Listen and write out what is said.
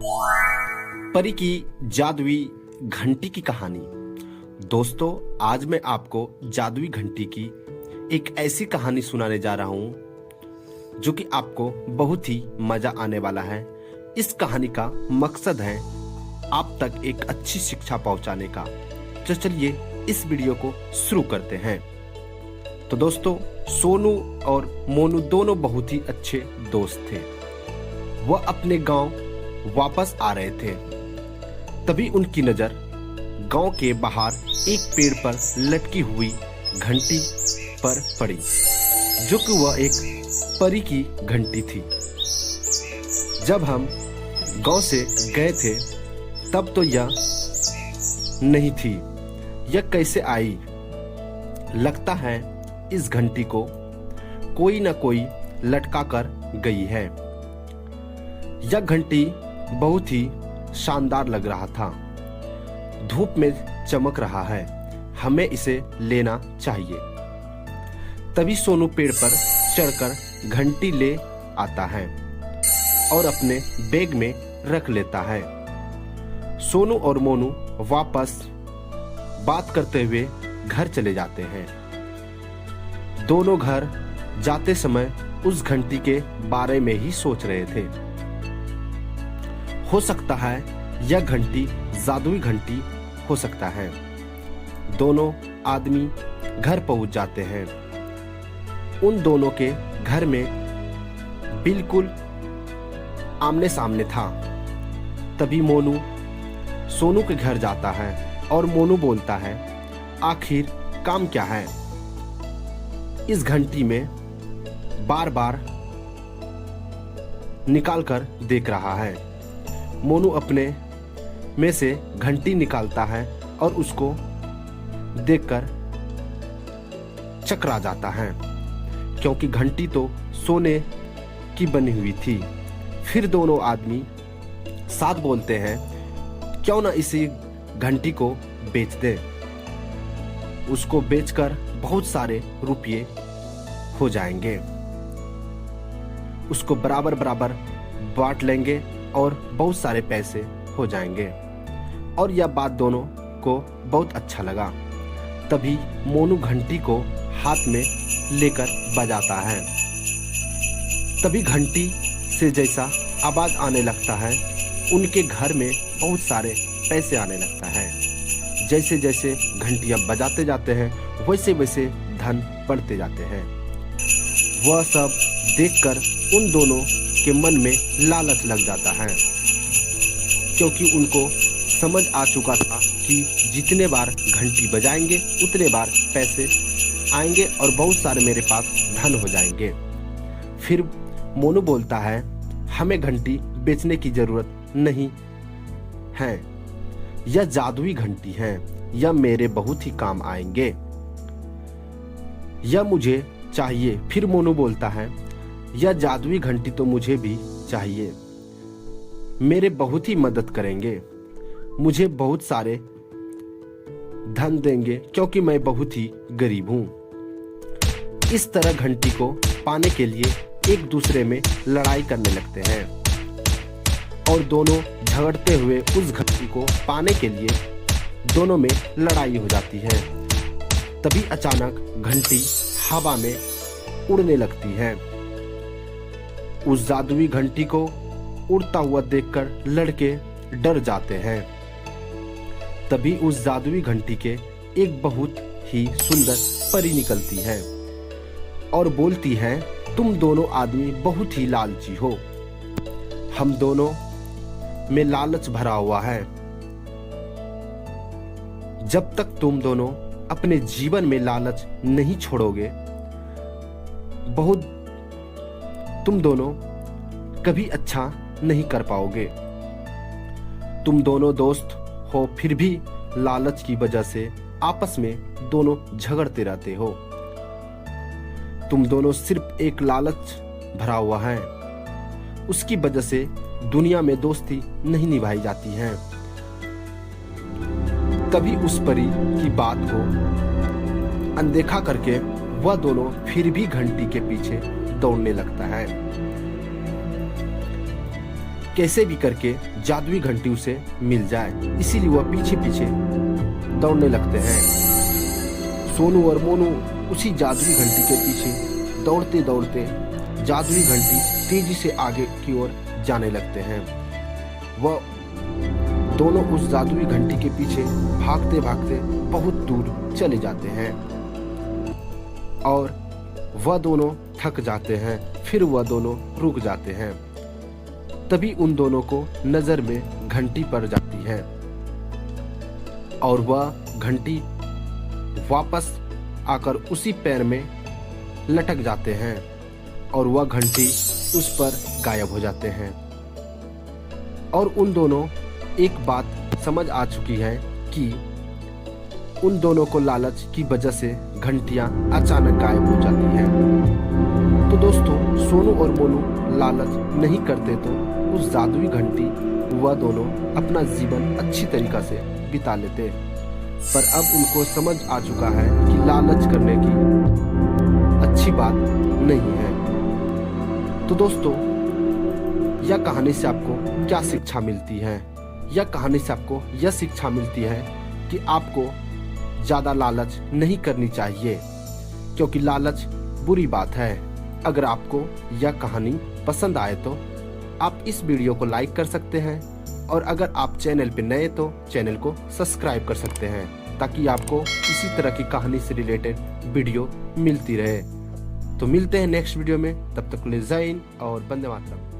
परी की जादुई घंटी की कहानी। दोस्तों, आज मैं आपको जादुई घंटी की एक ऐसी कहानी सुनाने जा रहा हूं जो कि आपको बहुत ही मजा आने वाला है। इस कहानी का मकसद है आप तक एक अच्छी शिक्षा पहुंचाने का। तो चलिए इस वीडियो को शुरू करते हैं। तो दोस्तों, सोनू और मोनू दोनों बहुत ही अच्छे दोस्त थे। वह अपने गांव वापस आ रहे थे। तभी उनकी नजर गांव के बाहर एक पेड़ पर लटकी हुई घंटी पर पड़ी, जो कि वह एक परी की घंटी थी। जब हम गांव से गए थे तब तो यह नहीं थी। यह कैसे आई? लगता है इस घंटी को कोई न कोई लटका कर गई है। यह घंटी बहुत ही शानदार लग रहा था। धूप में चमक रहा है। हमें इसे लेना चाहिए। तभी सोनू पेड़ पर चढ़कर घंटी ले आता है और अपने बैग में रख लेता है। सोनू और मोनू वापस बात करते हुए घर चले जाते हैं। दोनों घर जाते समय उस घंटी के बारे में ही सोच रहे थे। हो सकता है यह घंटी जादुई घंटी हो सकता है। दोनों आदमी घर पहुंच जाते हैं। उन दोनों के घर में बिल्कुल आमने सामने था। तभी मोनू सोनू के घर जाता है और मोनू बोलता है, आखिर काम क्या है? इस घंटी में बार बार निकाल कर देख रहा है। मोनू अपने में से घंटी निकालता है और उसको देखकर चकरा जाता है, क्योंकि घंटी तो सोने की बनी हुई थी। फिर दोनों आदमी साथ बोलते हैं, क्यों ना इसी घंटी को बेच दे। उसको बेचकर बहुत सारे रुपये हो जाएंगे। उसको बराबर बराबर बांट लेंगे और बहुत सारे पैसे हो जाएंगे। और यह बात दोनों को बहुत अच्छा लगा। तभी मोनू घंटी को हाथ में लेकर बजाता है। तभी घंटी से जैसा आवाज आने लगता है, उनके घर में बहुत सारे पैसे आने लगता है। जैसे जैसे घंटियां बजाते जाते हैं वैसे वैसे धन बढ़ते जाते हैं। वह सब देखकर उन दोनों के मन में लालच लग जाता है, क्योंकि उनको समझ आ चुका था कि जितने बार घंटी बजाएंगे उतने बार पैसे आएंगे और बहुत सारे मेरे पास धन हो जाएंगे। फिर मोनू बोलता है, हमें घंटी बेचने की जरूरत नहीं है। यह जादुई घंटी है। यह मेरे बहुत ही काम आएंगे। यह मुझे चाहिए। फिर मोनू बोलता है, यह जादुई घंटी तो मुझे भी चाहिए। मेरे बहुत ही मदद करेंगे। मुझे बहुत सारे धन देंगे, क्योंकि मैं बहुत ही गरीब हूं। इस तरह घंटी को पाने के लिए एक दूसरे में लड़ाई करने लगते हैं और दोनों झगड़ते हुए उस घंटी को पाने के लिए दोनों में लड़ाई हो जाती है। तभी अचानक घंटी हवा में उड़ने लगती है। उस जादुई घंटी को उड़ता हुआ देखकर लड़के डर जाते हैं। तभी उस जादुई घंटी के एक बहुत ही सुंदर परी निकलती है और बोलती है, तुम दोनों आदमी बहुत ही लालची हो। हम दोनों में लालच भरा हुआ है। जब तक तुम दोनों अपने जीवन में लालच नहीं छोड़ोगे, तुम दोनों कभी अच्छा नहीं कर पाओगे। तुम दोनों दोस्त हो, फिर भी लालच की वजह से आपस में दोनों झगड़ते रहते हो। तुम दोनों सिर्फ एक लालच भरा हुआ है, उसकी वजह से दुनिया में दोस्ती नहीं निभाई जाती है। तभी उस परी की बात को अनदेखा करके वह दोनों फिर भी घंटी के पीछे दौड़ने लगता है, कैसे भी करके जादुई घंटी उसे मिल जाए, इसीलिए वह पीछे पीछे दौड़ने लगते हैं। सोनू और मोनू उसी जादुई घंटी के पीछे दौड़ते दौड़ते जादुई घंटी तेजी से आगे की ओर जाने लगते हैं। वह दोनों उस जादुई घंटी के पीछे भागते भागते बहुत दूर चले जाते हैं और वह दोनों थक जाते हैं। फिर वह दोनों रुक जाते हैं। तभी उन दोनों को नजर में घंटी पड़ जाती है और वह घंटी वापस आकर उसी पैर में लटक जाते हैं और वह घंटी उस पर गायब हो जाते हैं। और उन दोनों एक बात समझ आ चुकी है कि उन दोनों को लालच की वजह से घंटियां अचानक गायब हो जाती हैं। तो दोस्तों, सोनू और मोनू लालच नहीं करते तो उस जादुई घंटी वह दोनों अपना जीवन अच्छी तरीका से बिता लेते। पर अब उनको समझ आ चुका है कि लालच करने की अच्छी बात नहीं है। तो दोस्तों, यह कहानी से आपको क्या शिक्षा मिलती है? यह कहानी से आपको यह शिक्षा मिलती है कि आपको ज़्यादा लालच नहीं करनी चाहिए, क्योंकि लालच बुरी बात है। अगर आपको यह कहानी पसंद आए तो आप इस वीडियो को लाइक कर सकते हैं और अगर आप चैनल पर नए तो चैनल को सब्सक्राइब कर सकते हैं, ताकि आपको इसी तरह की कहानी से रिलेटेड वीडियो मिलती रहे। तो मिलते हैं नेक्स्ट वीडियो में, तब तक के लिए जय हिंद और वंदे मातरम।